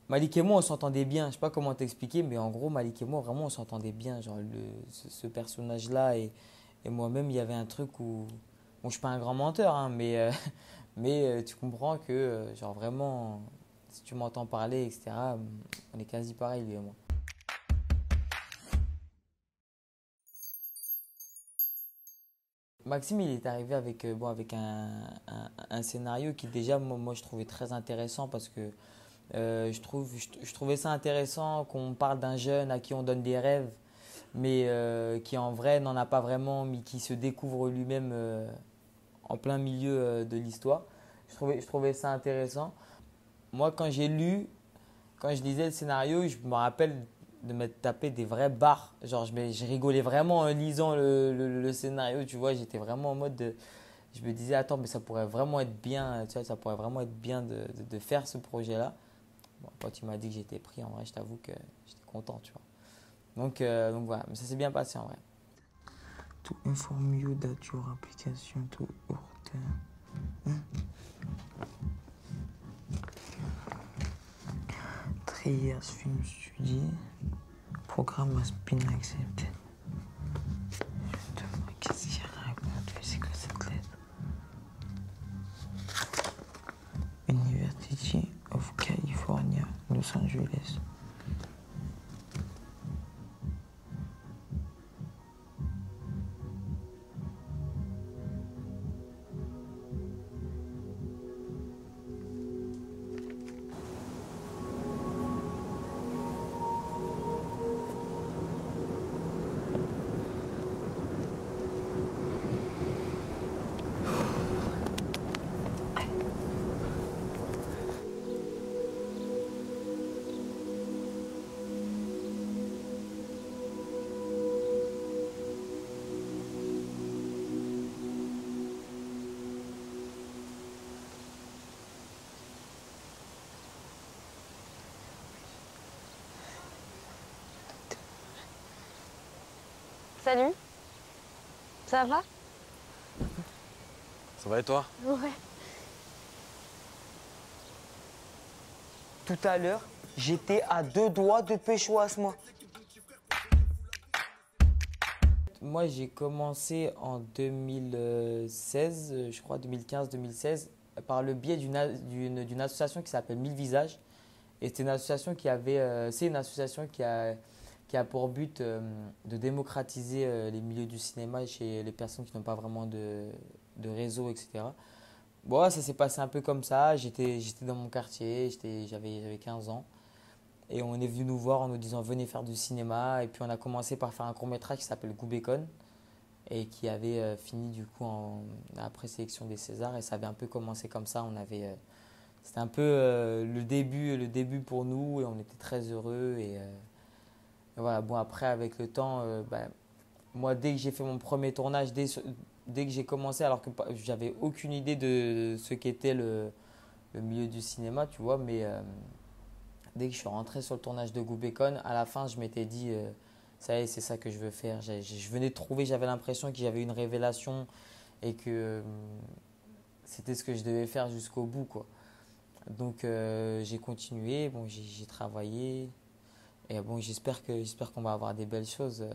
Malik et moi, on s'entendait bien. Je sais pas comment t'expliquer, mais en gros, Malik et moi, vraiment, on s'entendait bien. Genre, ce personnage-là et moi-même, il y avait un truc où. Bon, je suis pas un grand menteur, hein, mais tu comprends que, genre, vraiment, si tu m'entends parler, etc., on est quasi pareil, lui et moi. Maxime, il est arrivé avec, bon, avec un scénario qui, déjà, moi, je trouvais très intéressant parce que je trouvais ça intéressant qu'on parle d'un jeune à qui on donne des rêves, mais qui en vrai n'en a pas vraiment, mais qui se découvre lui-même en plein milieu de l'histoire. Je trouvais ça intéressant. Moi, quand je lisais le scénario, je me rappelle de m'être tapé des vrais barres. Genre, je rigolais vraiment en lisant le scénario, tu vois. J'étais vraiment en mode de, je me disais, attends, mais ça pourrait vraiment être bien, tu vois, ça pourrait vraiment être bien de faire ce projet-là. Bon, quand tu m'as dit que j'étais pris, en vrai, je t'avoue que j'étais content, tu vois. Donc voilà, mais ça s'est bien passé en vrai. To inform you that your application to Urte Three years film study program has been accepted. Justement, qu'est-ce qu'il raconte? C'est quoi cette lettre? University of California, Los Angeles. Salut, ça va? Ça va et toi? Ouais. Tout à l'heure, j'étais à deux doigts de pécho Asma. Moi, j'ai commencé en 2016, je crois 2015-2016, par le biais d'une association qui s'appelle Mille Visages. Et c'est une association c'est une association qui a pour but de démocratiser les milieux du cinéma chez les personnes qui n'ont pas vraiment de réseau, etc. Bon, ouais, ça s'est passé un peu comme ça. J'étais dans mon quartier, j'avais 15 ans. Et on est venu nous voir en nous disant venez faire du cinéma. Et puis on a commencé par faire un court métrage qui s'appelle Goubécon et qui avait fini du coup en présélection des Césars. Et ça avait un peu commencé comme ça. C'était un peu le début pour nous et on était très heureux. Et voilà, bon après avec le temps, moi dès que j'ai fait mon premier tournage, dès que j'ai commencé, alors que j'avais aucune idée de ce qu'était le milieu du cinéma, tu vois, mais dès que je suis rentré sur le tournage de Goubécon, à la fin, je m'étais dit, ça y est, c'est ça que je veux faire. Je venais de trouver, j'avais l'impression que j'avais une révélation et que c'était ce que je devais faire jusqu'au bout, quoi. Donc, j'ai continué, bon, j'ai travaillé et bon, j'espère qu'on va avoir des belles choses.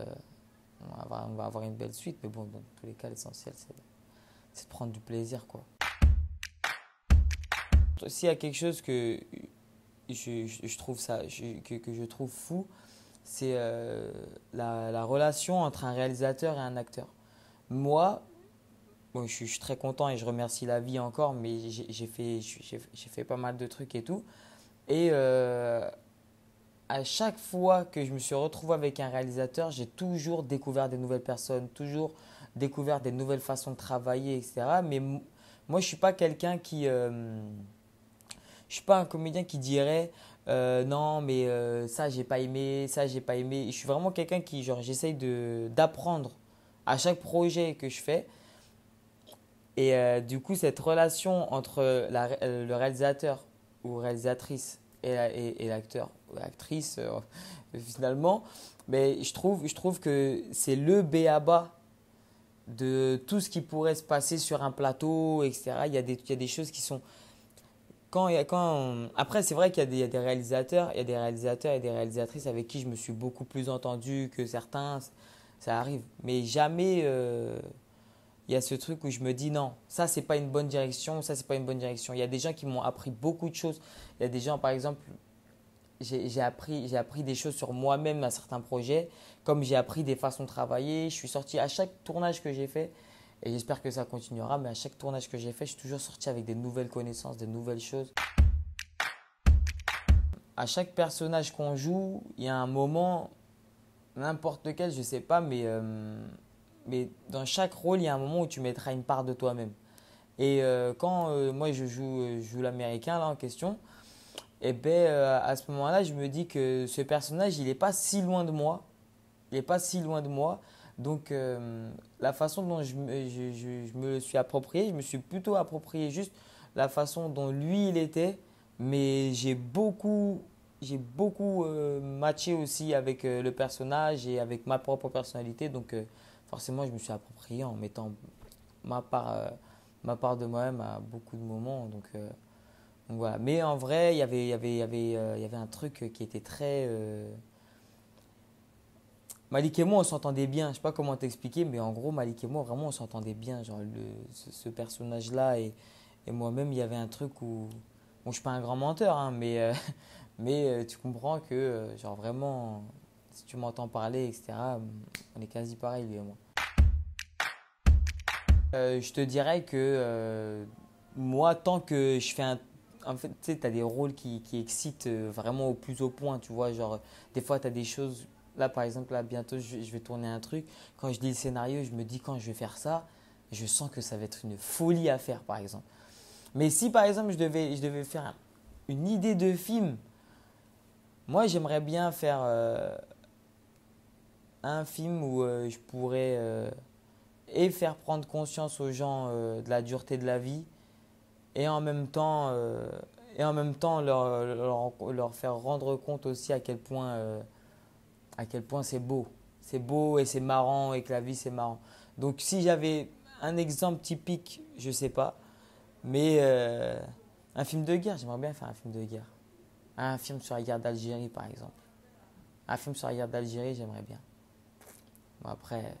On va avoir une belle suite, mais bon, dans tous les cas, l'essentiel, c'est de prendre du plaisir, quoi. S'il y a quelque chose que je trouve que je trouve fou, c'est la relation entre un réalisateur et un acteur. Moi, bon, je suis très content et je remercie la vie encore, mais j'ai fait pas mal de trucs et tout. Et à chaque fois que je me suis retrouvé avec un réalisateur, j'ai toujours découvert des nouvelles personnes, toujours découvert des nouvelles façons de travailler, etc. Mais moi, je ne suis pas quelqu'un qui… je suis pas un comédien qui dirait non, mais ça, j'ai pas aimé, ça, j'ai pas aimé. Je suis vraiment quelqu'un qui, genre, j'essaye d'apprendre à chaque projet que je fais. Et du coup, cette relation entre le réalisateur ou réalisatrice et l'acteur ou l'actrice, finalement, mais je trouve que c'est le b.a.-ba de tout ce qui pourrait se passer sur un plateau, etc. Il y a des choses qui sont… Après, c'est vrai qu'il y a des réalisateurs, il y a des réalisateurs et des réalisatrices avec qui je me suis beaucoup plus entendu que certains. Ça arrive. Mais jamais il y a ce truc où je me dis non, ça, c'est pas une bonne direction, ça, c'est pas une bonne direction. Il y a des gens qui m'ont appris beaucoup de choses. Il y a des gens, par exemple, j'ai appris des choses sur moi-même à certains projets, comme j'ai appris des façons de travailler. Je suis sorti à chaque tournage que j'ai fait, et j'espère que ça continuera, mais à chaque tournage que j'ai fait, je suis toujours sorti avec des nouvelles connaissances, des nouvelles choses. À chaque personnage qu'on joue, il y a un moment, n'importe lequel, je ne sais pas, mais dans chaque rôle, il y a un moment où tu mettras une part de toi-même. Et quand moi je joue l'américain là en question, et ben à ce moment-là, je me dis que ce personnage, il n'est pas si loin de moi. Il n'est pas si loin de moi. Donc la façon dont je me le suis approprié, je me suis plutôt approprié juste la façon dont lui il était, mais j'ai beaucoup matché aussi avec le personnage et avec ma propre personnalité. Donc forcément, je me suis approprié en mettant ma part, euh, ma part de moi-même à beaucoup de moments. Donc voilà. Mais en vrai, il y avait un truc qui était très… Malik et moi, on s'entendait bien. Je ne sais pas comment t'expliquer, mais en gros, Malik et moi, vraiment, on s'entendait bien. Genre, ce personnage-là et moi-même, il y avait un truc où… Bon, je ne suis pas un grand menteur, hein, mais tu comprends que, genre, vraiment, si tu m'entends parler, etc., on est quasi pareil, lui et moi. Je te dirais que moi, tant que je fais un… En fait, tu sais, tu as des rôles qui excitent vraiment au plus haut point, tu vois. Genre, des fois, tu as des choses… Là, par exemple, là, bientôt, je vais tourner un truc. Quand je lis le scénario, je me dis, quand je vais faire ça, je sens que ça va être une folie à faire, par exemple. Mais si, par exemple, je devais faire une idée de film, moi, j'aimerais bien faire un film où je pourrais et faire prendre conscience aux gens de la dureté de la vie et en même temps, leur faire rendre compte aussi à quel point c'est beau. C'est beau et c'est marrant et que la vie c'est marrant. Donc si j'avais un exemple typique, je sais pas, mais un film de guerre, j'aimerais bien faire un film de guerre. Un film sur la guerre d'Algérie par exemple. Un film sur la guerre d'Algérie, j'aimerais bien. Bon, après,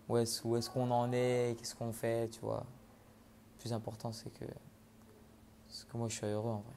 où est-ce qu'on en est, qu'est-ce qu'on fait, tu vois. Le plus important c'est que moi je suis heureux en vrai.